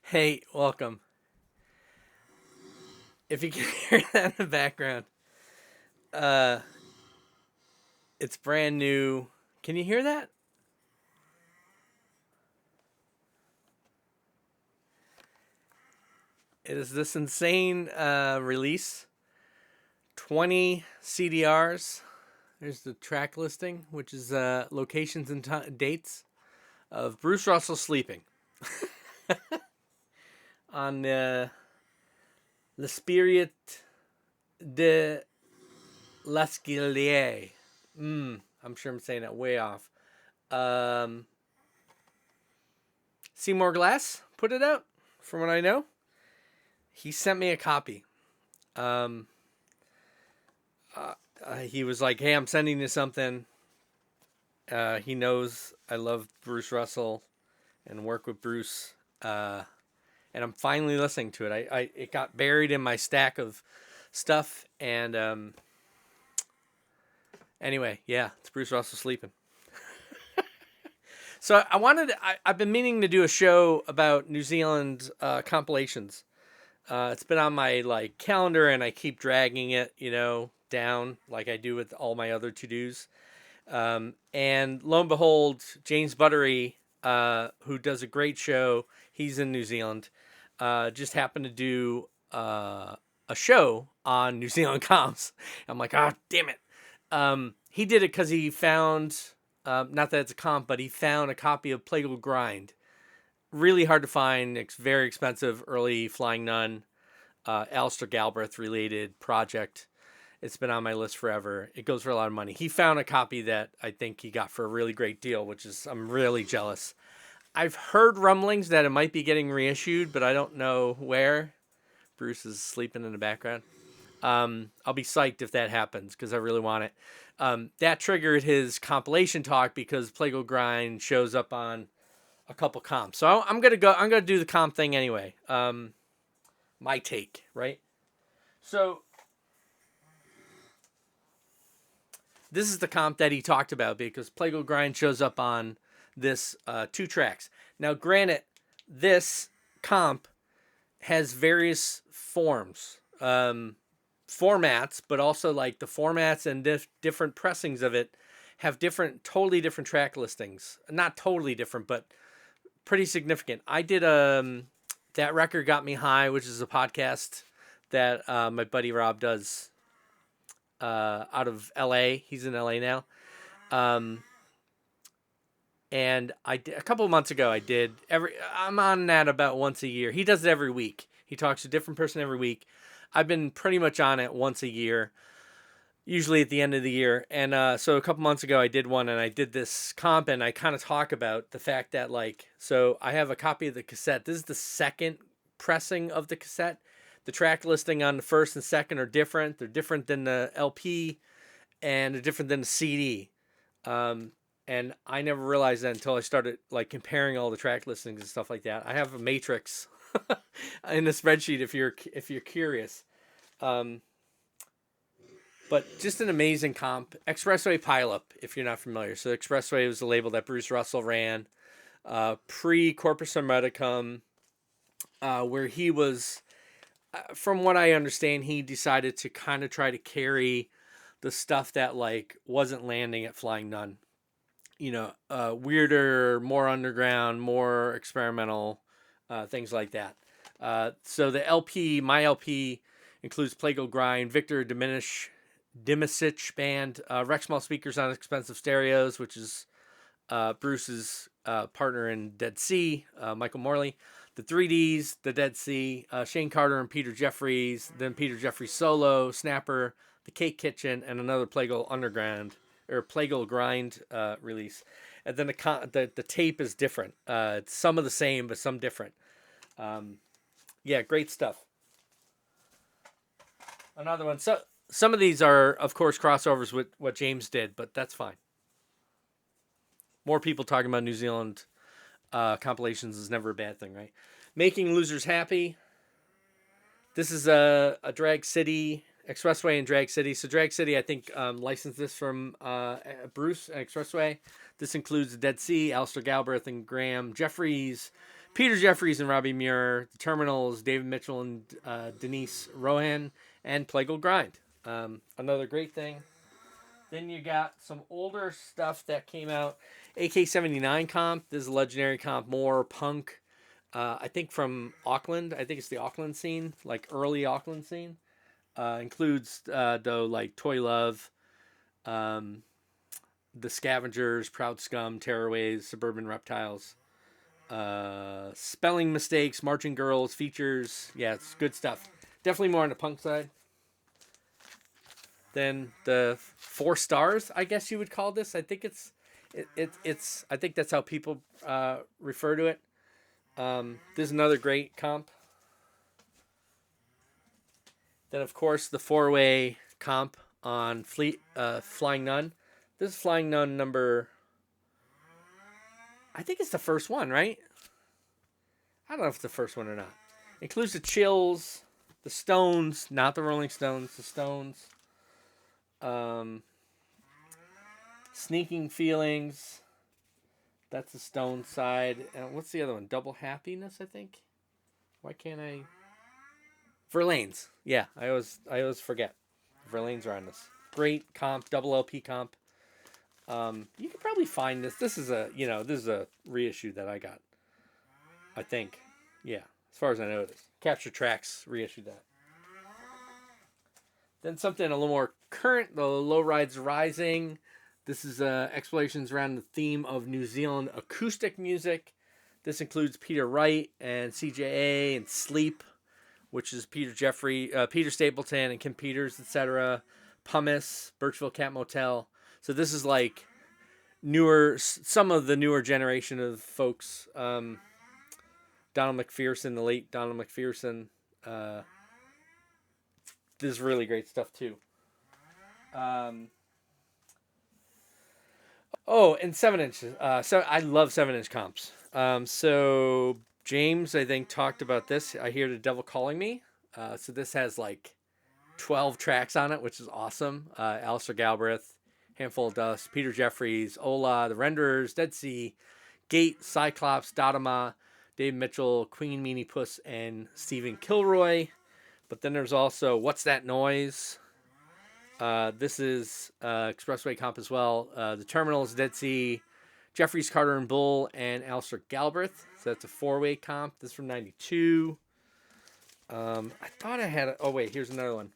Hey, welcome. If you can hear that in the background, uh, it's brand new. Can you hear that? It is this insane release. 20 CDRs. There's the track listing, which is locations and dates of Bruce Russell sleeping on Le Spirit de l'Escalier. I'm sure I'm saying that way off. Um, Seymour Glass put it out, from what I know. He sent me a copy. Um, he was like, "Hey, I'm sending you something." He knows I love Bruce Russell and work with Bruce, and I'm finally listening to it. I it got buried in my stack of stuff, and anyway, yeah, it's Bruce Russell sleeping. So I've been meaning to do a show about New Zealand compilations. It's been on my like calendar, and I keep dragging it, down like I do with all my other to dos. And lo and behold, James Buttery, who does a great show, he's in New Zealand, just happened to do a show on New Zealand comps. I'm like, ah, damn it. He did it because he found, not that it's a comp, but he found a copy of Plagal Grind. Really hard to find. It's very expensive. Early Flying Nun, Alistair Galbraith related project. It's been on my list forever. It goes for a lot of money. He found a copy that I think he got for a really great deal, which is, I'm really jealous. I've heard rumblings that it might be getting reissued, but I don't know where. Bruce is sleeping in the background. I'll be psyched if that happens because I really want it. That triggered his compilation talk because Plagal Grind shows up on a couple comps. So I'm gonna do the comp thing anyway. My take, right? So this is the comp that he talked about because Plagal Grind shows up on this 2 tracks. Now, granted, this comp has various formats, but also like the formats and different pressings of it have totally different track listings. Not totally different, but pretty significant. I did That Record Got Me High, which is a podcast that my buddy Rob does out of LA. He's in LA now. And a couple of months ago, I'm on that about once a year. He does it every week. He talks to a different person every week. I've been pretty much on it once a year, usually at the end of the year. And so a couple months ago, I did one, and I did this comp, and I kind of talk about the fact that, so I have a copy of the cassette. This is the second pressing of the cassette. The track listing on the first and second are different. They're different than the LP, and they're different than the CD. And I never realized that until I started comparing all the track listings and stuff like that. I have a matrix in the spreadsheet if you're curious. But just an amazing comp. Expressway Pileup, if you're not familiar. So Expressway was the label that Bruce Russell ran pre Corpus Hermeticum, where he was, from what I understand, he decided to kind of try to carry the stuff that wasn't landing at Flying Nun. Weirder, more underground, more experimental, things like that. So the LP, my LP, includes Plagal Grind, Victor Dimisic Band, Rex Small Speakers on Expensive Stereos, which is Bruce's partner in Dead Sea, Michael Morley, the 3Ds, the Dead Sea, Shane Carter and Peter Jeffries, then Peter Jeffries solo, Snapper, the Cake Kitchen, and another Plagal Underground or Plagal Grind release. And then the tape is different. It's some of the same, but some different. Yeah, great stuff. Another one. So some of these are, of course, crossovers with what James did, but that's fine. More people talking about New Zealand compilations is never a bad thing, right? Making Losers Happy. This is a Drag City, Expressway and Drag City. So Drag City, I think, licensed this from Bruce and Expressway. This includes Dead Sea, Alistair Galbraith and Graham Jeffries, Peter Jeffries and Robbie Muir. The Terminals, David Mitchell and Denise Rohan, and Plague Grind. Another great thing. Then you got some older stuff that came out. AK-79 comp. This is a legendary comp, more punk. I think from Auckland. I think it's the Auckland scene, like early Auckland scene. Includes though like Toy Love, the Scavengers, Proud Scum, Tearaways, Suburban Reptiles, Spelling Mistakes, Marching Girls, Features. Yeah, it's good stuff. Definitely more on the punk side. Then the 4 stars, I guess you would call this. I think it's I think that's how people refer to it. This is another great comp. Then of course the 4-way comp on Flying Nun. This is Flying Nun number. I think it's the first one, right? I don't know if it's the first one or not. Includes the Chills, the Stones, not the Rolling Stones, the Stones. Sneaking Feelings. That's the Stone side. And what's the other one? Double Happiness, I think. Why can't I? Verlaines. Yeah, I always forget. Verlaines are on this. Great comp, double LP comp. You can probably find this. This is a reissue that I got. I think. Yeah, as far as I know it is. Capture Tracks reissued that. Then something a little more current, the Low Rides Rising. This is explorations around the theme of New Zealand acoustic music. This includes Peter Wright and CJA and Sleep, which is Peter Stapleton and Kim Peters, etc. Pumice, Birchville Cat Motel. So this is like some of the newer generation of folks. Donald McPherson, the late Donald McPherson. This is really great stuff too. And 7-inch. So I love 7-inch comps. So James, I think, talked about this. I Hear the Devil Calling Me. So this has like 12 tracks on it, which is awesome. Alistair Galbraith, Handful of Dust, Peter Jeffries, Ola, The Renderers, Dead Sea, Gate, Cyclops, Dodoma, Dave Mitchell, Queen Meanie Puss, and Stephen Kilroy. But then there's also What's That Noise? This is Expressway comp as well. The Terminals, Dead Sea, Jeffries, Carter and Bull, and Alistair Galbraith. So that's a 4-way comp. This is from 92. I thought I had oh wait, here's another one.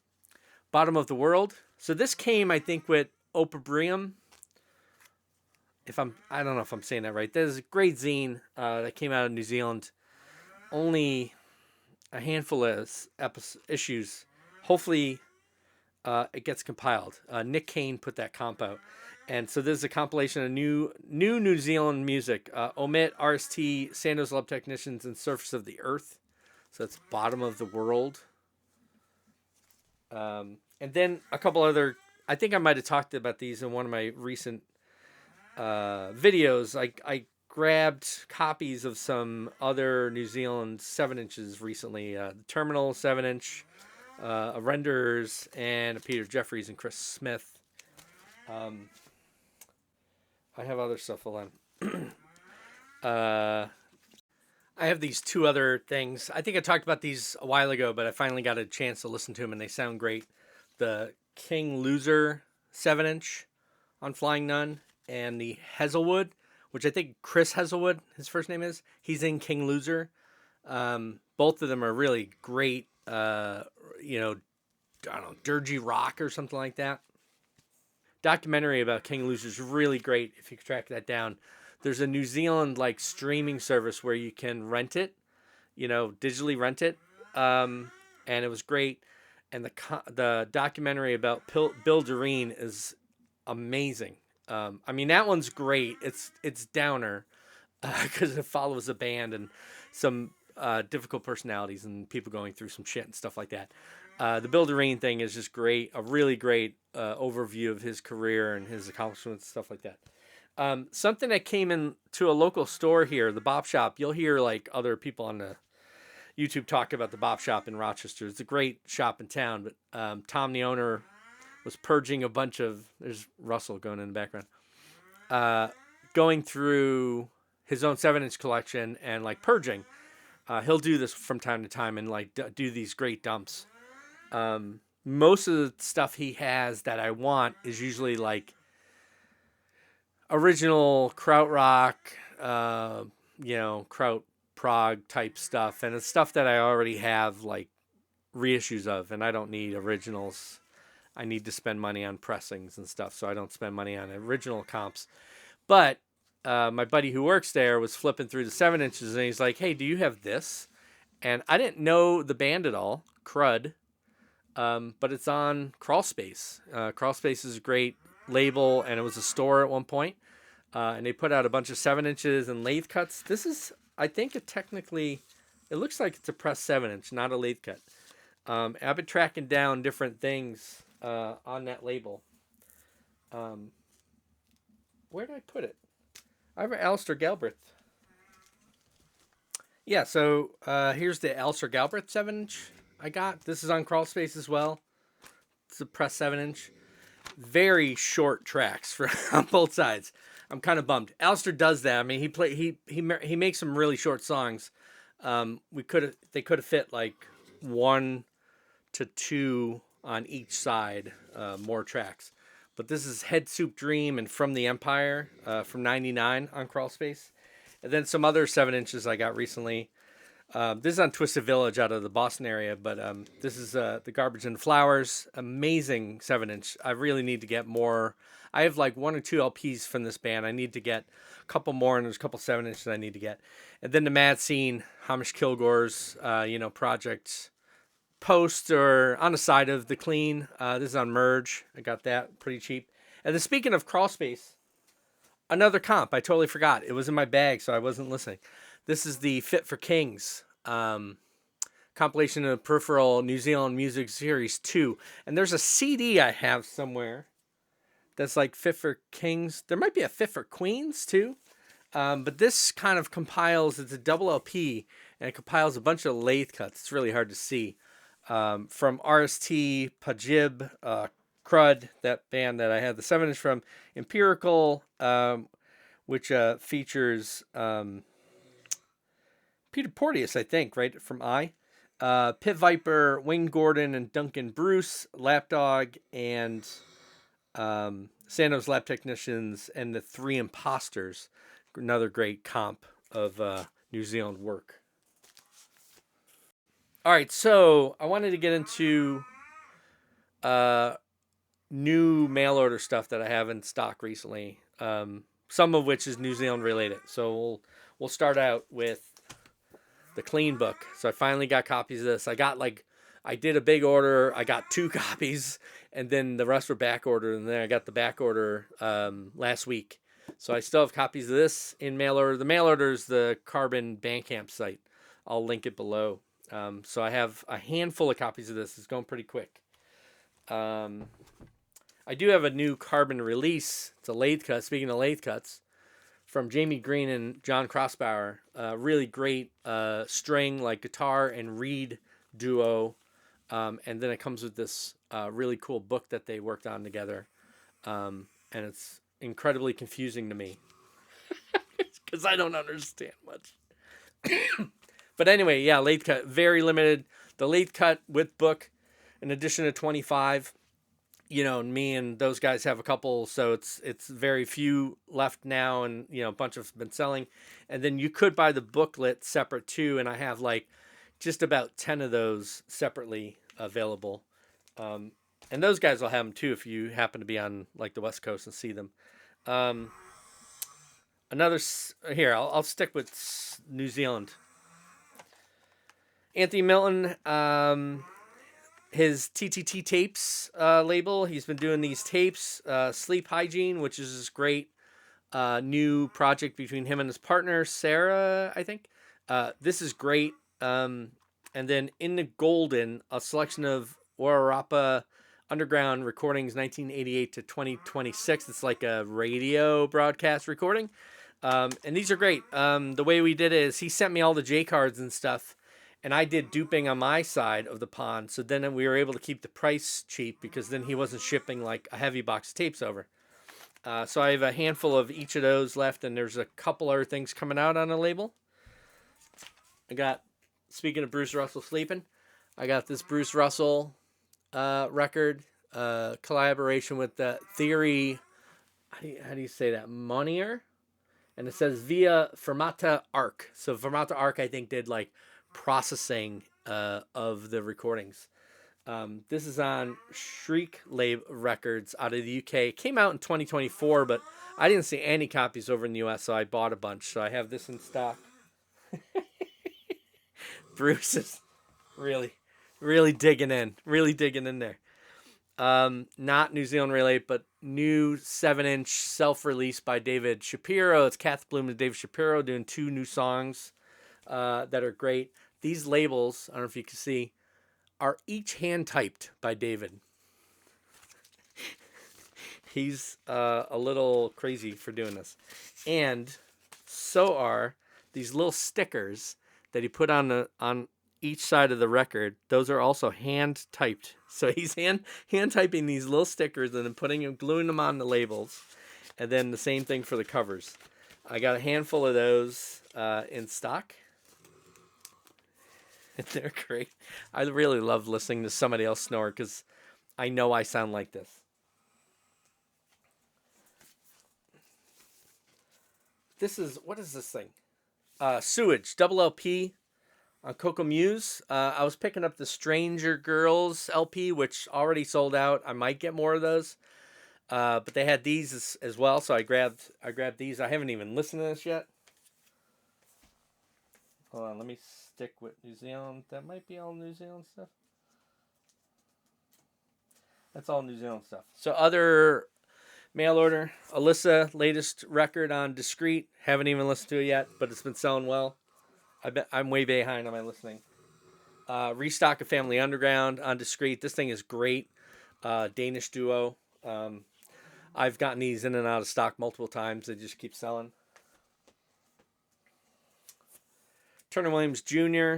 Bottom of the World. So this came, I think, with Opabrium. I don't know if I'm saying that right. There's a great zine that came out of New Zealand. Only a handful of issues. Hopefully it gets compiled. Nick Kane put that comp out. And so this is a compilation of New Zealand music. Omit, RST, Sandoz Love Technicians, and Surface of the Earth. So that's Bottom of the World. And then a couple other... I think I might have talked about these in one of my recent videos. I grabbed copies of some other New Zealand 7-inches recently. The Terminal 7-inch, a Renderers, and a Peter Jeffries and Chris Smith. I have other stuff. Hold on. I have these 2 other things. I think I talked about these a while ago, but I finally got a chance to listen to them, and they sound great. The King Loser 7-inch on Flying Nun, and the Hazelwood, which I think Chris Hazelwood, his first name is. He's in King Loser. Both of them are really great, I don't know, dirgy rock or something like that. Documentary about King Loser is really great if you can track that down. There's a New Zealand like streaming service where you can rent it, digitally rent it, and it was great. And the documentary about Bill Doreen is amazing. That one's great. It's downer because it follows the band and some difficult personalities and people going through some shit and stuff like that. The Bill Doreen thing is just great. A really great overview of his career and his accomplishments, stuff like that. Something that came in to a local store here, the Bop Shop. You'll hear like other people on the YouTube talk about the Bop Shop in Rochester. It's a great shop in town, but Tom, the owner, was purging a bunch of... There's Russell going in the background. Going through his own 7-inch collection and like purging. He'll do this from time to time and like do these great dumps. Most of the stuff he has that I want is usually like original krautrock, kraut prog type stuff, and it's stuff that I already have like reissues of, and I don't need originals. I need to spend money on pressings and stuff, so I don't spend money on original comps. But my buddy who works there was flipping through the 7-inches, and he's like, "Hey, do you have this?" And I didn't know the band at all, Crud, but it's on Crawlspace. Crawlspace is a great label, and it was a store at one point, and they put out a bunch of 7-inches and lathe cuts. This is, I think, it looks like it's a pressed 7-inch, not a lathe cut. I've been tracking down different things on that label. Where did I put it? I have an Alistair Galbraith. Yeah, so here's the Alistair Galbraith 7-inch I got. This is on Crawlspace as well. It's a pressed 7-inch. Very short tracks on both sides. I'm kind of bummed. Alistair does that. I mean, he makes some really short songs. They could have fit like 1 to 2 on each side, more tracks. But this is Head Soup Dream and From the Empire from '99 on Crawlspace. And then some other 7-inches I got recently. This is on Twisted Village out of the Boston area, but this is The Garbage and the Flowers. Amazing 7-inch. I really need to get more. I have like 1 or 2 LPs from this band. I need to get a couple more, and there's a couple 7-inches I need to get. And then the Mad Scene, Hamish Kilgore's, project post or on the side of the Clean. This is on Merge. I got that pretty cheap. And then speaking of Crawlspace, another comp. I totally forgot. It was in my bag, so I wasn't listening. This is the Fit for Kings compilation of Peripheral New Zealand Music Series 2. And there's a CD I have somewhere that's like Fit for Kings. There might be a Fit for Queens too. But this kind of compiles, it's a double LP, and it compiles a bunch of lathe cuts. It's really hard to see. From RST, Pajib, Crud, that band that I had the 7-inch from, Empirical, which features Peter Porteous, I think, right, from I. Pit Viper, Wayne Gordon, and Duncan Bruce, Lapdog, and Sandoz Lab Technicians, and the Three Imposters. Another great comp of New Zealand work. All right, so I wanted to get into new mail order stuff that I have in stock recently. Some of which is New Zealand related. So we'll start out with the Clean book. So I finally got copies of this. I did a big order. I got 2 copies, and then the rest were back ordered. And then I got the back order last week. So I still have copies of this in mail order. The mail order is the Carbon Bandcamp site. I'll link it below. So I have a handful of copies of this. It's going pretty quick. I do have a new Carbon release. It's a lathe cut. Speaking of lathe cuts, from Jamie Green and John Crossbauer. Really great string, like guitar and reed duo. And then it comes with this really cool book that they worked on together. And it's incredibly confusing to me because I don't understand much. But anyway, yeah, lathe cut, very limited. The lathe cut with book, in addition to 25. Me and those guys have a couple, so it's very few left now, and a bunch of been selling. And then you could buy the booklet separate too, and I have like just about 10 of those separately available. And those guys will have them too if you happen to be on like the West Coast and see them. I'll stick with New Zealand. Anthony Milton, his TTT Tapes label. He's been doing these tapes, Sleep Hygiene, which is this great new project between him and his partner, Sarah, I think. This is great. And then In the Golden, a selection of Wairarapa underground recordings 1988 to 2026. It's like a radio broadcast recording. And these are great. The way we did it is he sent me all the J cards and stuff, and I did duping on my side of the pond. So then we were able to keep the price cheap because then he wasn't shipping like a heavy box of tapes over. So I have a handful of each of those left, and there's a couple other things coming out on the label. I got, speaking of Bruce Russell sleeping, I got this Bruce Russell record collaboration with the Theory. How do you say that? Monier? And it says via Fermata Arc. So Fermata Arc, I think, did like processing of the recordings. This is on Shriek Lab Records out of the UK. It came out in 2024, but I didn't see any copies over in the US, so I bought a bunch. So I have this in stock. Bruce is really, really digging in there. Not New Zealand related, but new 7-inch self-release by David Shapiro. It's Kath Bloom and David Shapiro doing 2 new songs that are great. These labels, I don't know if you can see, are each hand typed by David. He's a little crazy for doing this. And so are these little stickers that he put on each side of the record. Those are also hand typed. So he's hand typing these little stickers and then gluing them on the labels. And then the same thing for the covers. I got a handful of those in stock. They're great. I really love listening to somebody else snore because I know I sound like this. What is this thing? Sewage, double LP on Coco Muse. I was picking up the Stranger Girls LP, which already sold out. I might get more of those. But they had these as well, so I grabbed these. I haven't even listened to this yet. Hold on, let me stick with New Zealand. That might be all New Zealand stuff. That's all New Zealand stuff. So other mail order. Alyssa, latest record on Discreet. Haven't even listened to it yet, but it's been selling well. I'm way behind on my listening. Restock of Family Underground on Discreet. This thing is great. Danish duo. I've gotten these in and out of stock multiple times. They just keep selling. Turner Williams Jr.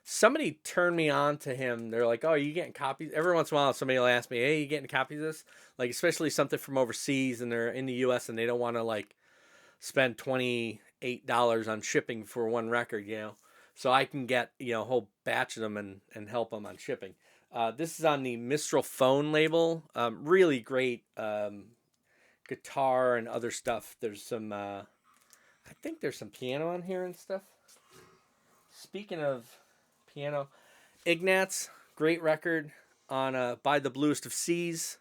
Somebody turned me on to him. They're like, "Oh, are you getting copies?" Every once in a while, somebody will ask me, "Hey, you getting copies of this?" Like, especially something from overseas, and they're in the U.S. and they don't want to like spend $28 on shipping for one record, So I can get a whole batch of them and help them on shipping. This is on the Mistral Phone label. Really great guitar and other stuff. There's some. I think there's some piano on here and stuff. Speaking of piano, Ignatz, great record on By the Bluest of Seas.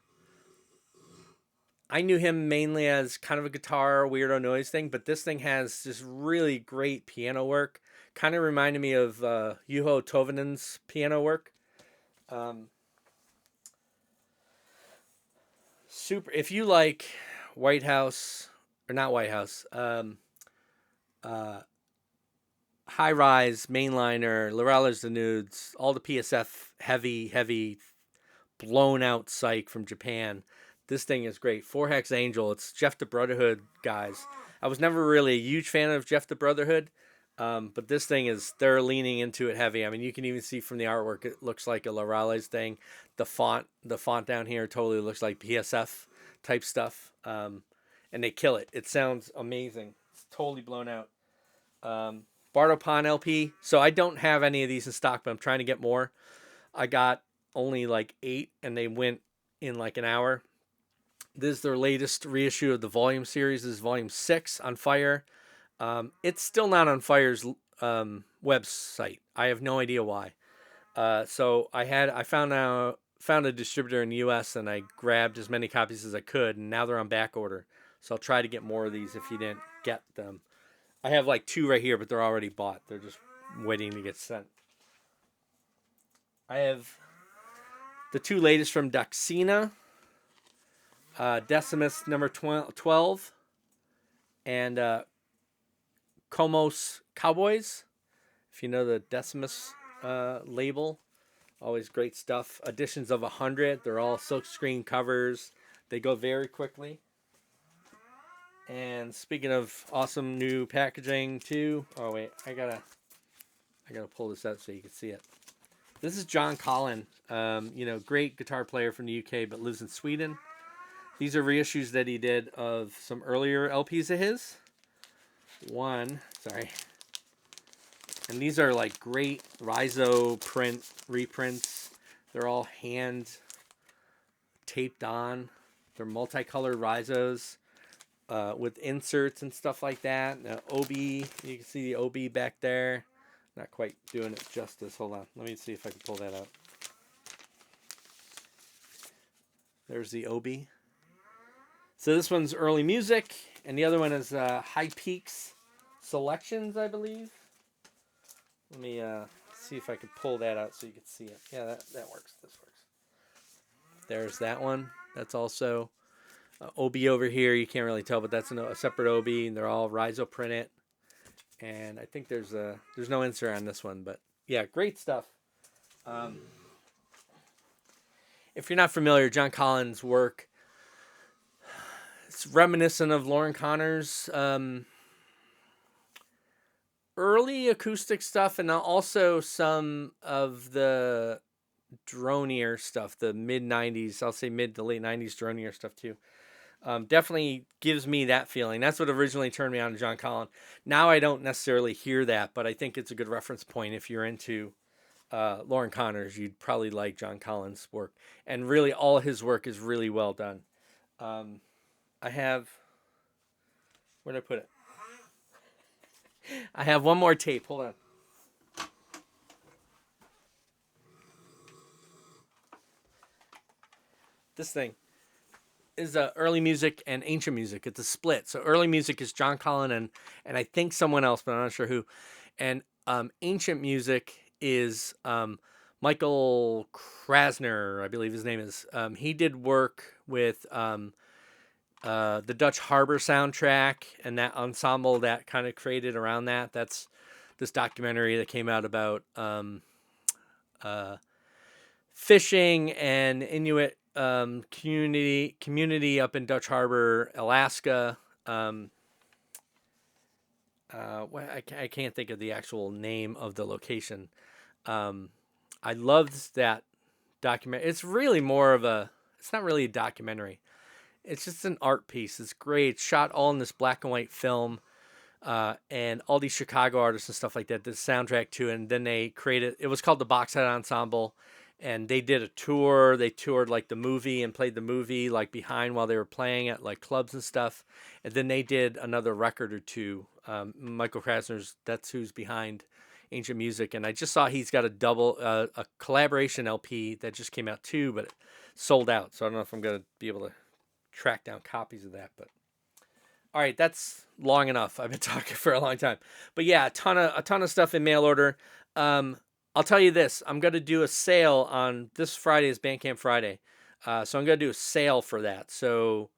I knew him mainly as kind of a guitar weirdo noise thing, but this thing has just really great piano work. Kind of reminded me of Juho Tovenen's piano work. Super. If you like White House, or not White House, High Rise, Mainliner, Lorelle's the Nudes, all the PSF heavy, blown out psych from Japan. This thing is great. 4-Hex Angel. It's Jeff the Brotherhood guys. I was never really a huge fan of Jeff the Brotherhood, but this thing they're leaning into it heavy. I mean, you can even see from the artwork, it looks like a Lorelle's thing. The font down here totally looks like PSF type stuff, and they kill it. It sounds amazing. It's totally blown out. Bardo Pond LP. So I don't have any of these in stock, but I'm trying to get more. I got only like 8, and they went in like an hour. This is their latest reissue of the Volume series. This is Volume 6 on Fire. It's still not on Fire's website. I have no idea why. So I found a distributor in the U.S. and I grabbed as many copies as I could, and now they're on back order. So I'll try to get more of these if you didn't get them. I have like 2 right here, but they're already bought. They're just waiting to get sent. I have the 2 latest from Daxina. Decimus number 12 and Comos Cowboys. If you know the Decimus label, always great stuff. Editions of 100. They're all silkscreen covers. They go very quickly. And speaking of awesome new packaging too. Oh wait, I gotta pull this out so you can see it. This is John Collin. Great guitar player from the UK, but lives in Sweden. These are reissues that he did of some earlier LPs of his. Sorry. And these are like great Rhizo print reprints. They're all hand taped on. They're multicolored Rhizos with inserts and stuff like that. Now, OB, you can see the OB back there. Not quite doing it justice. Hold on. Let me see if I can pull that out. There's the OB. So this one's early music, and the other one is High Peaks Selections, I believe. Let me see if I can pull that out so you can see it. Yeah, that works. This works. There's that one. That's also OB over here. You can't really tell, but that's a separate OB, and they're all Rhizo printed. And I think there's no insert on this one, but yeah, great stuff. If you're not familiar, John Collins' work, it's reminiscent of Lauren Connor's early acoustic stuff, and also some of the dronier stuff, the mid-90s, I'll say mid to late 90s dronier stuff too. Definitely gives me that feeling. That's what originally turned me on to John Collins. Now I don't necessarily hear that, but I think it's a good reference point. If you're into Lauren Connors, you'd probably like John Collins' work. And really, all his work is really well done. I have... Where'd I put it? I have one more tape. Hold on. This thing is early music and ancient music. It's a split. So early music is John Collins and I think someone else, but I'm not sure who. And ancient music is Michael Krasner, I believe his name is. He did work with the Dutch Harbor soundtrack and that ensemble that kind of created around that. That's this documentary that came out about fishing and Inuit community up in Dutch Harbor, Alaska. I can't think of the actual name of the location. I loved that documentary. It's really more of it's not really a documentary. It's just an art piece. It's great. It's shot all in this black and white film. And all these Chicago artists and stuff like that did the soundtrack to it. And then they created, it was called the Boxhead Ensemble. And they did a tour. They toured like the movie and played the movie like behind while they were playing at like clubs and stuff. And then they did another record or two. Michael Krasner's, that's who's behind Ancient Music. And I just saw he's got a collaboration LP that just came out too, but it sold out. So I don't know if I'm going to be able to track down copies of that. But all right, that's long enough. I've been talking for a long time. But yeah, a ton of stuff in mail order. I'll tell you this. I'm going to do a sale on this Friday is Bandcamp Friday. So I'm going to do a sale for that. So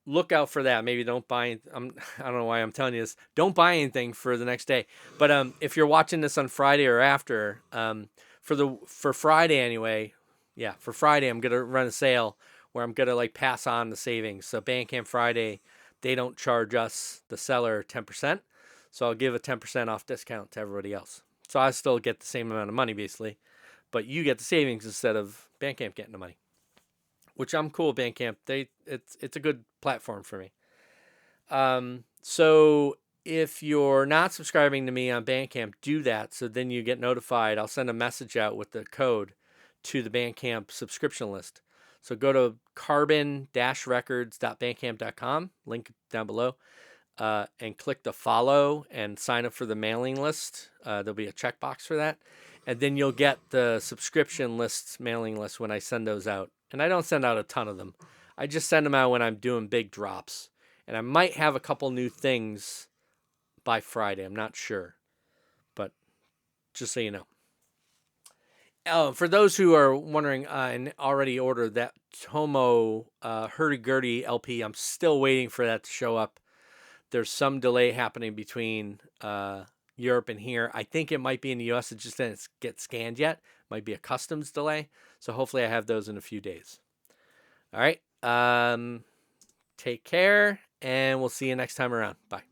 look out for that. Maybe don't buy. I don't know why I'm telling you this. Don't buy anything for the next day. But if you're watching this on Friday or after, for Friday anyway, yeah, for Friday I'm going to run a sale where I'm going to like pass on the savings. So Bandcamp Friday, they don't charge us, the seller, 10%. So I'll give a 10% off discount to everybody else. So I still get the same amount of money, basically. But you get the savings instead of Bandcamp getting the money. Which I'm cool with Bandcamp. It's a good platform for me. So if you're not subscribing to me on Bandcamp, do that. So then you get notified. I'll send a message out with the code to the Bandcamp subscription list. So go to carbon-records.bandcamp.com, link down below, and click the follow and sign up for the mailing list. There'll be a checkbox for that. And then you'll get the subscription lists, mailing list when I send those out. And I don't send out a ton of them. I just send them out when I'm doing big drops. And I might have a couple new things by Friday. I'm not sure. But just so you know. For those who are wondering and already ordered that Tomo Hurdy-Gurdy LP, I'm still waiting for that to show up. There's some delay happening between Europe and here. I think it might be in the U.S. It just didn't get scanned yet. Might be a customs delay. So hopefully I have those in a few days. All right. Take care, and we'll see you next time around. Bye.